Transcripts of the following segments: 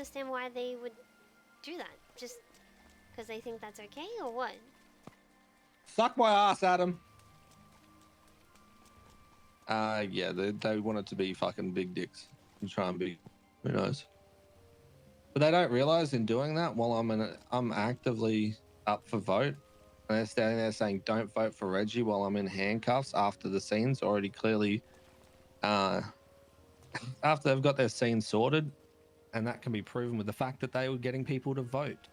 understand why they would do that. Just because they think that's okay, or what? Suck my ass, Adam. Yeah, they want it to be fucking big dicks and try and be, who knows. But they don't realize in doing that, while I'm actively up for vote, and they're standing there saying, don't vote for Reggie while I'm in handcuffs after the scene's already clearly, after they've got their scene sorted, and that can be proven with the fact that they were getting people to vote.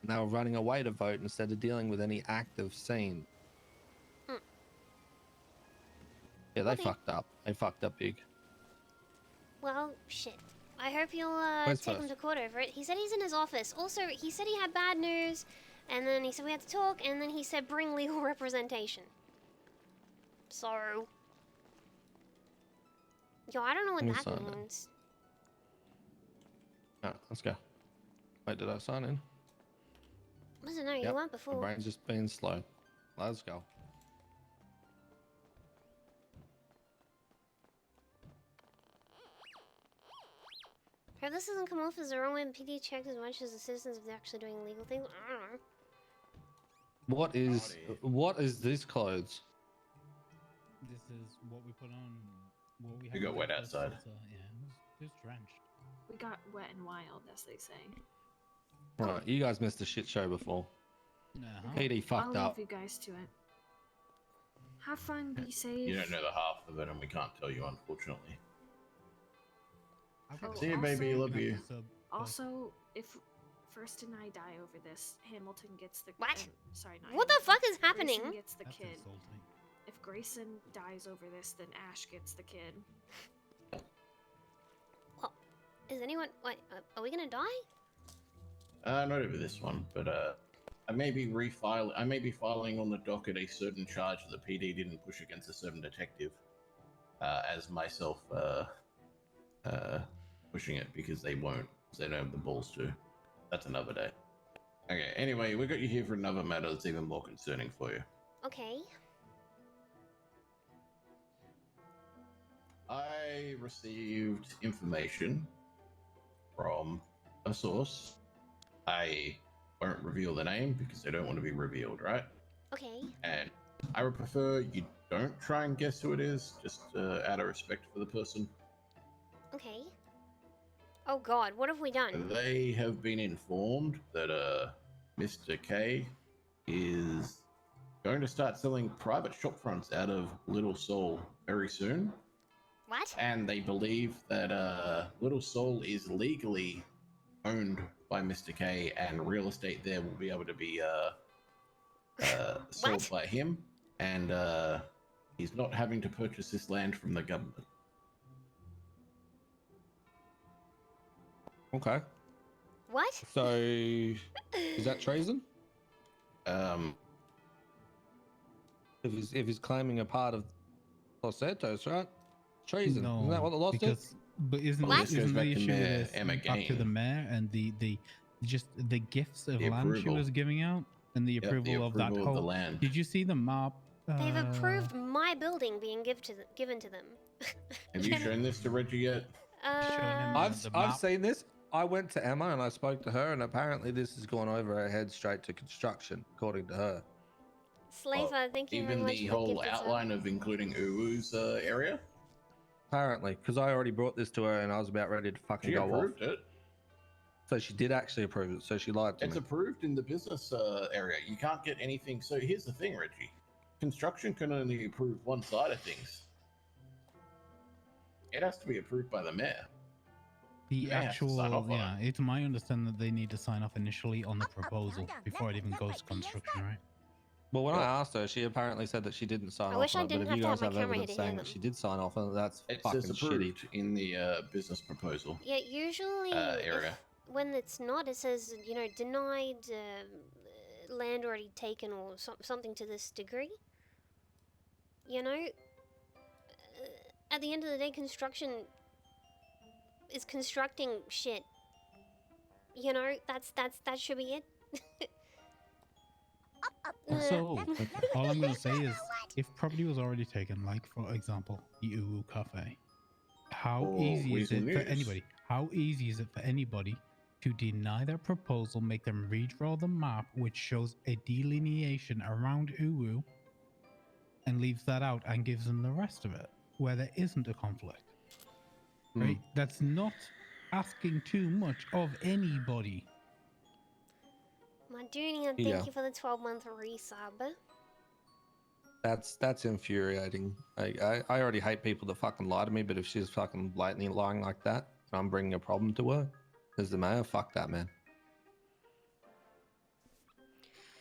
And they were running away to vote instead of dealing with any active scene. Yeah, they fucked up. They fucked up big. Well, shit. I hope you'll take him to court over it. He said he's in his office. Also, he said he had bad news, and then he said we had to talk, and then he said bring legal representation. So... Yo, I don't know what that means. Alright, let's go. Wait, did I sign in? I don't know, you weren't before. My brain's just being slow. Let's go. Hope this doesn't come off as the wrong way. PD checked as much as the citizens if they're actually doing illegal things. I don't know. What is this clothes? This is what we put on. What we got wet outside. Yeah, it was drenched. We got wet and wild, as they say. Right, you guys missed a shit show before. PD fucked I'll up. leave you guys to it. Have fun, be safe. You don't know the half of it, and we can't tell you, unfortunately. Oh, See you, baby. Love you. Also, if First and I die over this, Hamilton gets the... What? Sorry, not What the fuck is Grayson happening? gets the kid. Insulting. If Grayson dies over this, then Ash gets the kid. Well, is anyone... Wait, are we gonna die? Not over this one, but I may be filing on the docket a certain charge that the PD didn't push against a certain detective, as myself pushing it because they won't, because they don't have the balls to. That's another day. Okay, anyway, we got you here for another matter that's even more concerning for you. Okay. I received information from a source. I won't reveal the name because they don't want to be revealed, right? Okay. And I would prefer you don't try and guess who it is, just out of respect for the person. Okay. Oh god, what have we done? They have been informed that Mr. K is going to start selling private shop fronts out of Little Seoul very soon. What? And they believe that Little Seoul is legally owned by Mr. K, and real estate there will be able to be sold by him, and he's not having to purchase this land from the government. Okay. What? So, is that treason? If he's claiming a part of Los Santos, right? Treason. No, Isn't that what the law says? But isn't Well, this goes the back to issue Mayor with Emma this up to Gain. the mayor and the gifts of The land she approval. was giving out and the Yep, approval of that the whole land. Did you see the map? They've approved my building being given to them. Have you shown this to Reggie yet? I've seen this. I went to Emma and I spoke to her, and apparently this has gone over her head straight to construction, according to her. Slaver, thank you very Even much the for whole gifting outline of including UWU's area? Apparently, because I already brought this to her and I was about ready to fucking She go off. approved it. So she did actually approve it. So she lied to It's me. approved in the business area. You can't get anything. So here's the thing, Reggie. Construction can only approve one side of things. It has to be approved by the mayor. The Mayor has to sign off actual, on yeah, it's my understanding that they need to sign off initially on the proposal before it even goes to construction, right? Well, when I asked her, she apparently said that she didn't sign I off wish I on it. But didn't if you have guys to have have my camera evidence here to hear saying that them. she did sign off on it, that's It fucking says shitty. approved in the business proposal. Yeah, usually area. when it's not, it says, you know, denied land already taken or something to this degree. You know? At the end of the day, construction is constructing shit. You know, that should be it. So, all I'm going to say is, if property was already taken, like, for example, UWU Cafe, how easy is it for anybody? How easy is it for anybody To deny their proposal, make them redraw the map, which shows a delineation around UWU, and leaves that out and gives them the rest of it, where there isn't a conflict. Right? That's not asking too much of anybody. My Dooney, and thank you for the 12-month resub. That's infuriating. I already hate people that fucking lie to me, but if she's fucking blatantly lying like that, and I'm bringing a problem to her as the mayor, fuck that, man.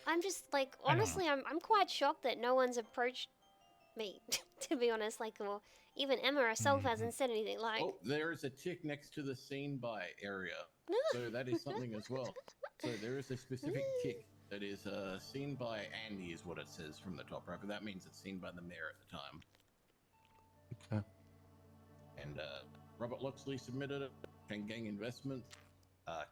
I'm just like, honestly, I'm quite shocked that no one's approached me, to be honest. Like, or even Emma herself hasn't said anything. Like, Oh, there is a tick next to the seen by area, so that is something as well. So there is a specific tick that is seen by Andy, is what it says from the top right, but that means it's seen by the mayor at the time. Okay. And Robert Loxley submitted it. Gang Investment.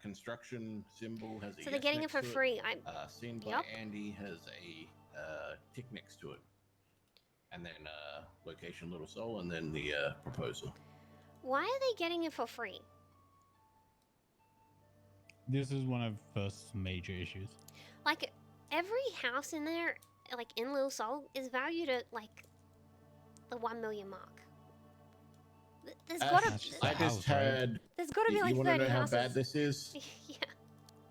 Construction symbol has a so they're getting it for free. Seen by Andy has a tick next to it. And then location Little Soul, and then the proposal. Why are they getting it for free? This is one of first major issues. Like, every house in there, like in Little Soul, is valued at like the 1 million mark. There's gotta. There's gotta be like 30 houses. You want to know how bad this is? Yeah.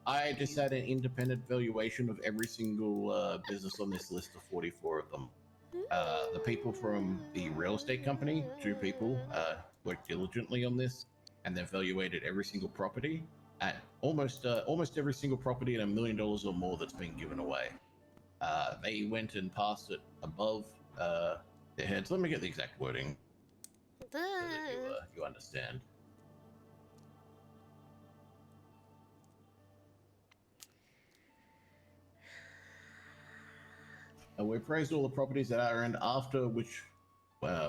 I just had an independent valuation of every single business on this list of 44 of them. The people from the real estate company, 2 people, worked diligently on this, and they've evaluated every single property at almost every single property at $1 million or more that's been given away. They went and passed it above their heads. Let me get the exact wording so that you understand. We appraised all the properties at our end, after which,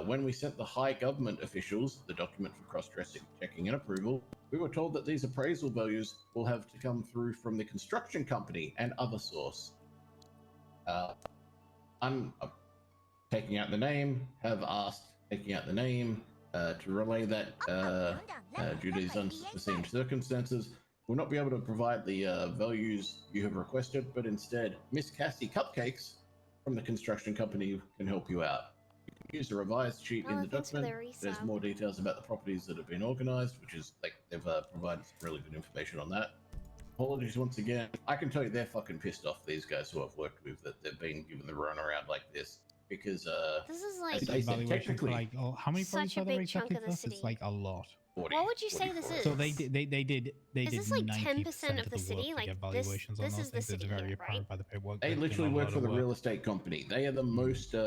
when we sent the high government officials the document for cross-checking and approval, we were told that these appraisal values will have to come through from the construction company and other source. I'm taking out the name, have asked taking out the name to relay that due to these unforeseen circumstances, we'll not be able to provide the values you have requested, but instead, Miss Cassie Cupcakes from the construction company can help you out. You can use a revised sheet in the document. There's more details about the properties that have been organized, which is like they've provided some really good information on that. Apologies once again. I can tell you they're fucking pissed off, these guys who I've worked with, that they've been given the runaround like this, because this is like they said technically, like, how many such properties a are there big chunk exactly of for the this? city. It's like a lot. 40, What would you say this is? So they did. Is this like 10% of the city? work to Like get this valuations on is those the things. city It's very here, apparent right? by the paperwork. they literally work for the real estate company. They are the most they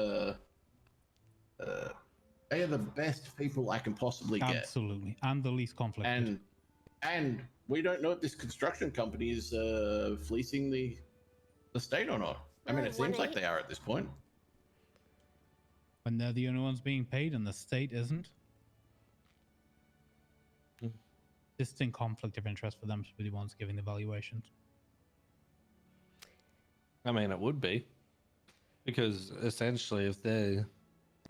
are the best people I can possibly get. Absolutely, and the least conflicted. And we don't know if this construction company is fleecing the state or not. I mean, it seems like they are at this point. When they're the only ones being paid and the state isn't. Distinct conflict of interest for them to be the ones giving the valuations. I mean, it would be, because essentially, if they're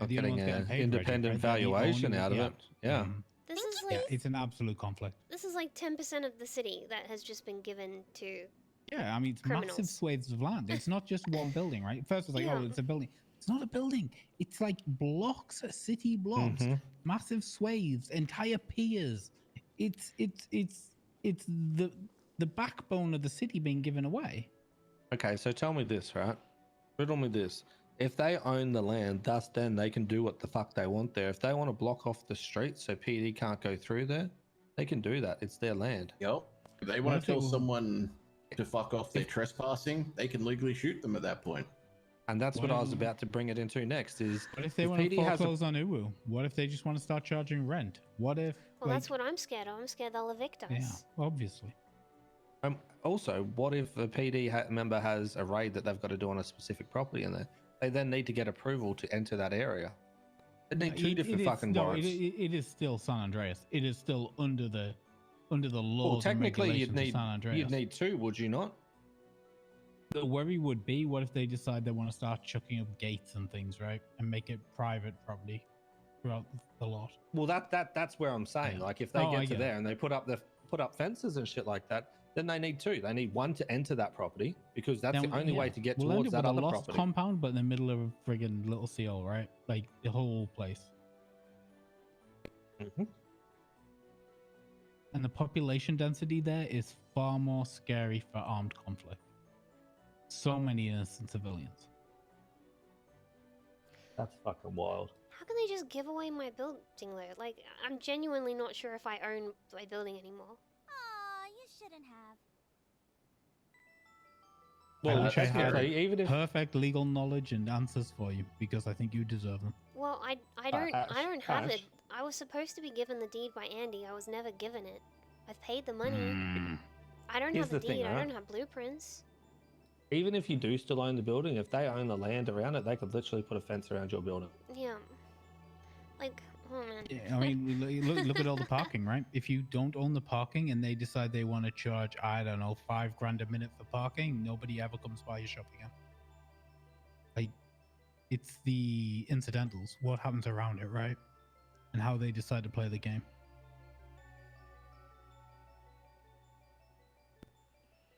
getting an independent valuation out of it, yeah. This is like it's an absolute conflict. This is like 10% of the city that has just been given to. Yeah, I mean, it's criminals. massive swathes of land. It's not just one building, right? First, it's like, oh, it's a building. It's not a building. It's like blocks, city blocks, massive swathes, entire piers. It's the backbone of the city being given away. Okay, so tell me this, right? Riddle me this. If they own the land, thus then they can do what the fuck they want there. If they want to block off the street so PD can't go through there, they can do that. It's their land. Yep. If they want to tell someone to fuck off their trespassing, they can legally shoot them at that point. And that's what I was about to bring it into next is... What if they want to foreclose on UWU? What if they just want to start charging rent? What if... Well, that's what I'm scared of. I'm scared they'll evict us. Yeah, obviously. Also, what if a PD member has a raid that they've got to do on a specific property in there? They then need to get approval to enter that area. They need two different fucking warrants. It is still San Andreas. It is still under the laws well, technically, and regulations of San Andreas. You'd need two, would you not? The worry would be, what if they decide they want to start chucking up gates and things, right? And make it private property throughout the lot. Well, that's where I'm saying. Like, if they get to there and they put up put up fences and shit like that, then they need two. They need one to enter that property because that's Then, the only yeah, way to get we'll end towards up that with a other lost property. compound, but in the middle of a friggin' little seal, right? Like the whole place. Mhm. And the population density there is far more scary for armed conflict. So many innocent civilians. That's fucking wild. How can they just give away my building though? Like, I'm genuinely not sure if I own my building anymore. Aw, you shouldn't have. I Well, wish I had technically, even if perfect legal knowledge and answers for you because I think you deserve them. Well, I don't have Ash. it. I was supposed to be given the deed by Andy. I was never given it. I've paid the money. Mm. I don't Here's have the the thing, deed. I right? don't have blueprints. even if you do still own the building, if they own the land around it, they could literally put a fence around your building. Yeah. Like, oh man. Yeah, I mean, look at all the parking, right? If you don't own the parking and they decide they want to charge, I don't know, $5 a minute for parking, nobody ever comes by your shop again. Like, it's the incidentals, what happens around it, right? And how they decide to play the game.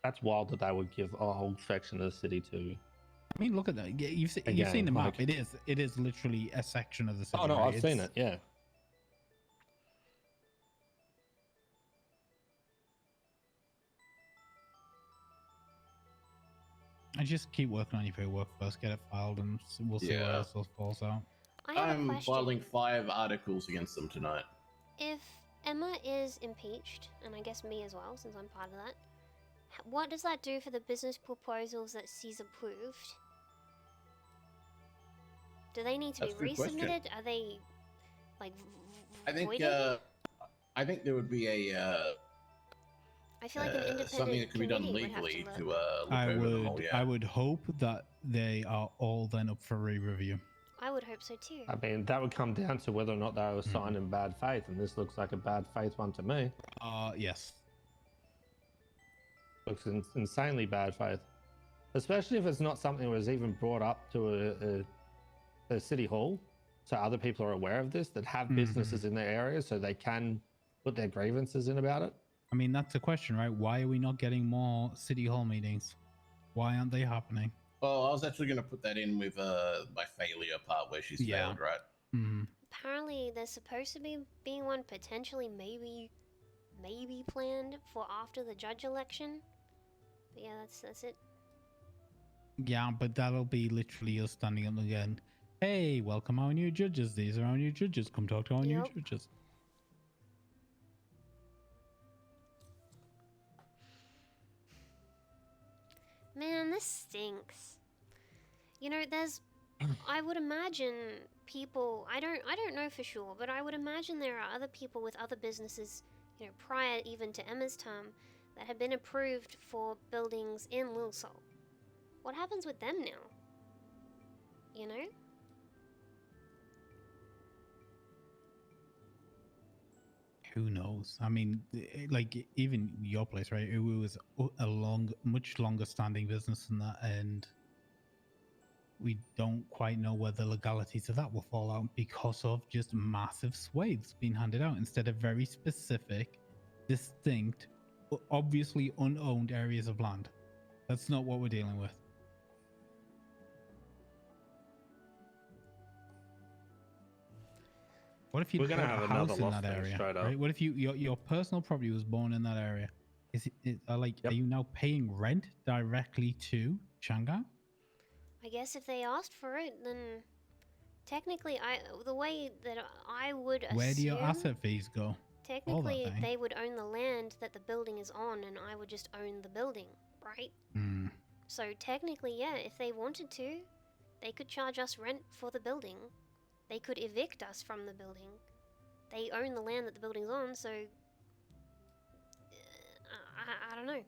That's wild that they would give a whole section of the city to. I mean, look at that. You've seen Again, the map. like- It is literally a section of the city. Oh no, right? I've seen it. Yeah. I just keep working on your paperwork first, get it filed, and we'll see what Yeah. else falls out. I have a I'm question. filing 5 articles against them tonight. If Emma is impeached, and I guess me as well, since I'm part of that, what does that do for the business proposals that she's approved? Do they need to That's a be good question. resubmitted? Are they, like, I think voided? I think there would be a I feel like an independent something that could be done committee would have legally to to look. look I over the whole. would Yeah. I would hope that they are all then up for re-review. I would hope so too. I mean, that would come down to whether or not they were signed in bad faith, and this looks like a bad faith one to me. Yes. Looks insanely bad faith, especially if it's not something that was even brought up to a city hall, so other people are aware of this, that have businesses in their area, so they can put their grievances in about it. I mean, that's the question, right? Why are we not getting more city hall meetings? Why aren't they happening? Well, I was actually going to put that in with my failure part where she's Yeah. failed, right? Mhm. Apparently, there's supposed to be being one potentially maybe planned for after the judge election. But yeah, that's it. Yeah, but that'll be literally us standing up again. Hey, welcome our new judges. These are our new judges. Come talk to our new Yep. judges. Man, this stinks. You know, there's I would imagine people I don't know for sure, but I would imagine there are other people with other businesses, you know, prior even to Emma's term, that have been approved for buildings in Lil Sol. What happens with them now? You know? Who knows? I mean, like even your place, right? It was a much longer standing business than that, and we don't quite know where the legalities of that will fall out because of just massive swathes being handed out instead of very specific, distinct, obviously unowned areas of land. That's not what we're dealing with. What if you We're gonna bought a have another house in lost that thing area? straight up. Right? What if your personal property was born in that area? Is it like Yep. are you now paying rent directly to Shanghai? I guess if they asked for it, then technically the way that I would assume, Where do your asset fees go? technically thing. they would own the land that the building is on, and I would just own the building, right? Hmm. So technically, yeah, if they wanted to, they could charge us rent for the building. They could evict us from the building. They own the land that the building's on, so I don't know.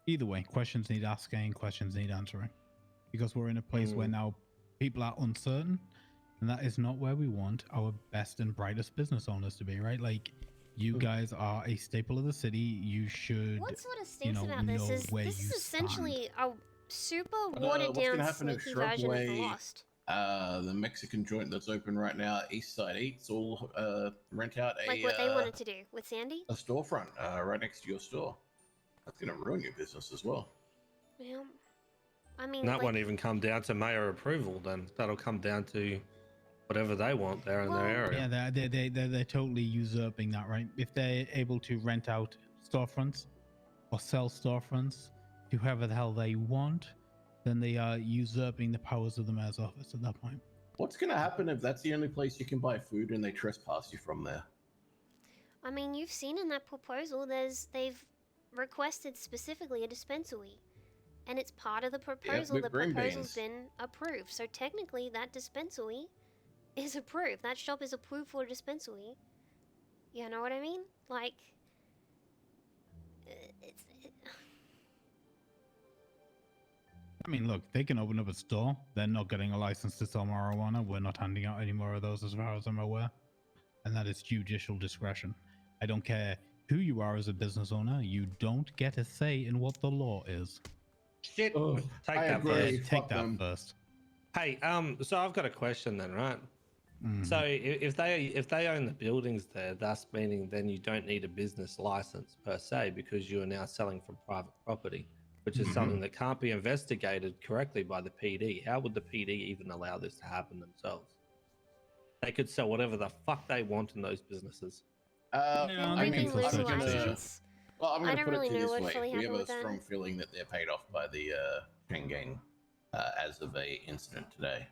Either way, questions need asking, questions need answering. Because we're in a place where now people are uncertain, and that is not where we want our best and brightest business owners to be, right? Like, you guys are a staple of the city. You should. What sort of stinks know, about this know is where this you is essentially a super But, watered what's down, gonna happen if sneaky version of the Shrubway- Lost. The Mexican joint that's open right now, East Side Eats, will rent out Like what they wanted to do with Sandy? a storefront right next to your store. That's gonna ruin your business as well. Yeah. I mean, And that like, won't even come down to mayor approval. Then that'll come down to whatever they want there in their Well, area. Yeah, they're totally usurping that, right? If they're able to rent out storefronts or sell storefronts to whoever the hell they want, then they are usurping the powers of the mayor's office at that point. What's gonna happen if that's the only place you can buy food and they trespass you from there? I mean, you've seen in that proposal, they've requested specifically a dispensary, and it's part of the proposal. with The green proposal's beans. been approved, so technically that dispensary is approved. That shop is approved for a dispensary. You know what I mean? Like, it's. I mean, look, they can open up a store. They're not getting a license to sell marijuana. We're not handing out any more of those as far as I'm aware. And that is judicial discretion. I don't care who you are as a business owner. You don't get a say in what the law is. Shit. Oh, Take I that agree. first. Take fuck that them. first. Hey, so I've got a question then, right? Mhm. So if they own the buildings there, thus meaning then you don't need a business license per se because you are now selling from private property, which is something that can't be investigated correctly by the PD. How would the PD even allow this to happen themselves? They could sell whatever the fuck they want in those businesses. Then I you mean, can lose a association. license. Well, I'm I going to don't put really it to know you what this way. fully We have happened a with them. strong feeling that they're paid off by the Chang gang as of a incident today.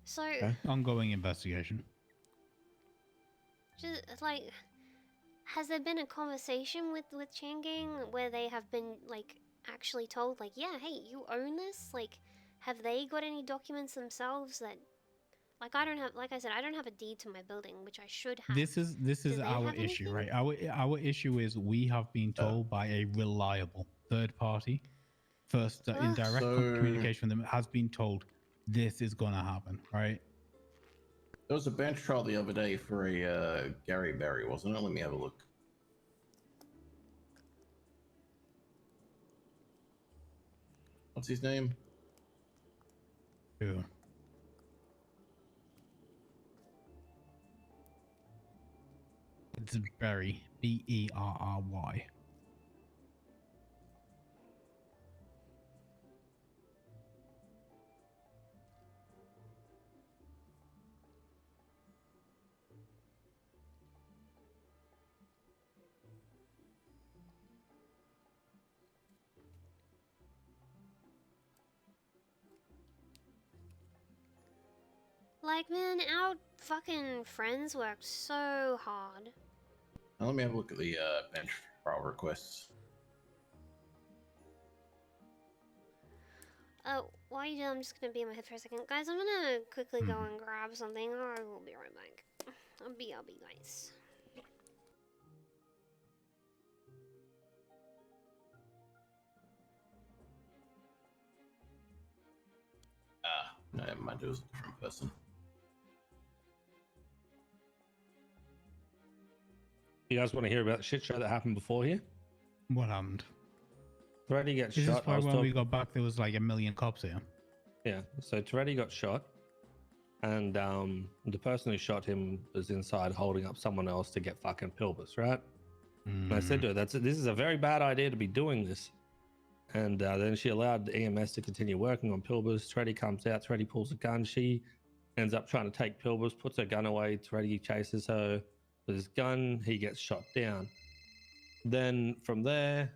So, Ongoing investigation. just like, has there been a conversation with Changgang where they have been like actually told like, yeah, hey, you own this? Like, have they got any documents themselves that, like, I don't have, like I said, I don't have a deed to my building, which I should have. This is Do they our have issue, anything? right? Our issue is we have been told by a reliable third party, first in direct So- communication with them, has been told this is gonna happen, right? There was a bench trial the other day for a Gary Berry, wasn't it? Let me have a look. What's his name? Who? It's Berry, Berry. Like, man, our fucking friends worked so hard. Now let me have a look at the bench trial requests. While you do, I'm just gonna be in my head for a second. Guys, I'm gonna quickly go and grab something. I will be right back. I'll be guys. No, never mind, it was a different person. You guys want to hear about the shit show that happened before here? What happened? Toretti gets This is shot. why when we got back, there was like a million cops here. Yeah, so Toretti got shot, and the person who shot him was inside holding up someone else to get fucking pilbus, right? And I said to her, this is a very bad idea to be doing this. And then she allowed the EMS to continue working on pilbus. Toretti comes out, Toretti pulls a gun. She ends up trying to take pilbus, puts her gun away. Toretti chases her with his gun. He gets shot down. Then from there,